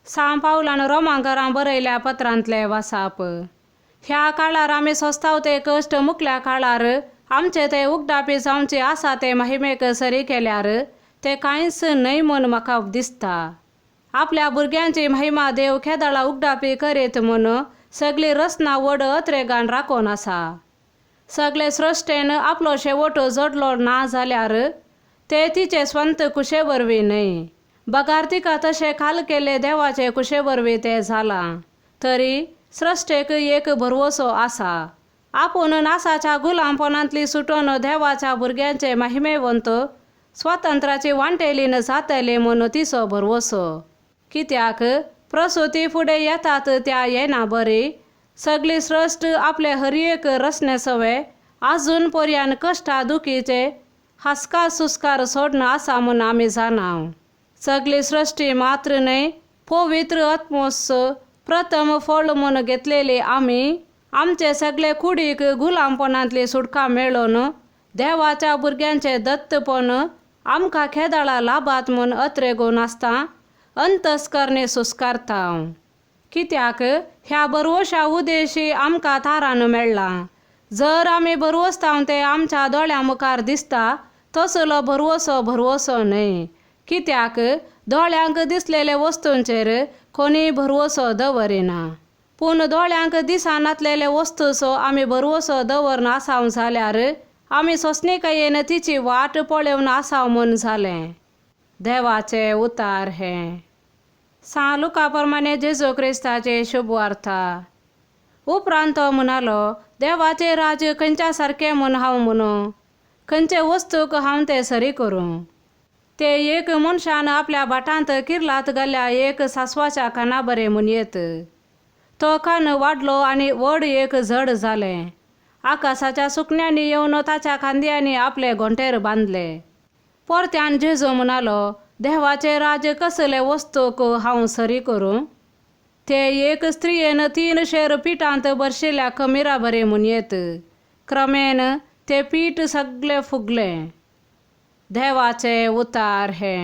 सां पावलान रोमांकरां बरयल्या पत्रांतले वासाप. ह्या काळार आमी सोंसताव ते कश्ट मुकल्या काळार आमचे ते उगडापी जावचे आसा ते महिमेक सरी केल्यार ते कांयच न्हय म्हूण म्हाका दिसता. आपल्या भुरग्यांची महिमा देव केदाळा उगडापी करीत म्हूण सगळी रचना वड अत्रेगान राखोन आसा. सगळे सृश्टेन आपलो शेवट जोडलो ना जाल्यार ते तिचे स्वंत कुशे वरवीं न्हय. बगार तिका तशें खाल केले देवाचे कुशे वरवीं ते जाला. तरी सृश्टेक एक भरवसो आसा. आपूण नासाच्या गुलामपणांतली सुटोन देवाच्या भुरग्यांचे महिमेवंत स्वातंत्र्याची वांटेलीन जातले म्हूण तिचो भरवसो. कित्याक प्रसूती फुडें येतात त्या येना बरी. सगळी सृश्ट आपले हर एक रचने सवे आजून पर्यान कश्टा दुखीचे हास्कार सुस्कार सोडन आसा म्हूण आमी जाणाव. सगळी सृश्टी मात्र न्हय पवित्र आत्मोस प्रथम फळ म्हूण घेतलेली आमी आमचे सगळे कुडीक गुलामपणांतली सुटका मेळोन देवाच्या भुरग्यांचे दत्तपण आमकां केदाळा लाभात म्हूण अत्रेगून आसता अंतस्करणी सुस्कारताव. कित्याक ह्या बरवशा उदेशी आमकां थारान मेळ्ळा. जर आमी भरवसताव ते आमच्या दोळ्यां मुखार दिसता तसलो भरवसो न्हय. कित्याक दोळ्यांक दिसलेले वस्तूंचेर कोणी भरवसो दवरिना. पूण दोळ्यांक दिसा नासलेले वस्तूचो आमी भरवसो दवरन आसाव जाल्यार आमी सोंसणिकायेन तिची वाट पळोवन आसाव म्हूण जालें. देवाचे उतार हे. सां लुका प्रमाणे जेजू क्रिस्ताचे शुभ वार्ता. उपरांत तो म्हणालो, देवाचे राज खंयच्या सारकें म्हूण हांव म्हणूं, खंयचे वस्तूक हांव ते सरी करूं. ते एक मनशान आपल्या भाटांत किर्लात घाल्ल्या एक सासवाच्या काना बरें म्हूण येत. तो कान वाडलो आनी व्हड एक झड जालें. आकाशाच्या सुकण्यांनी येवन ताच्या खांद्यांनी आपले घोंटेर बांदले. परत्यान जेजू म्हणालो, देवाचे राज कसले वस्तूक हांव सरी करूं. ते एक स्त्रियेन 3 शेर पिठांत भरशिल्ल्या खमीरा बरें म्हूण येत. क्रमेन ते पीठ सगळे फुगलें. देवाचे उतार हे.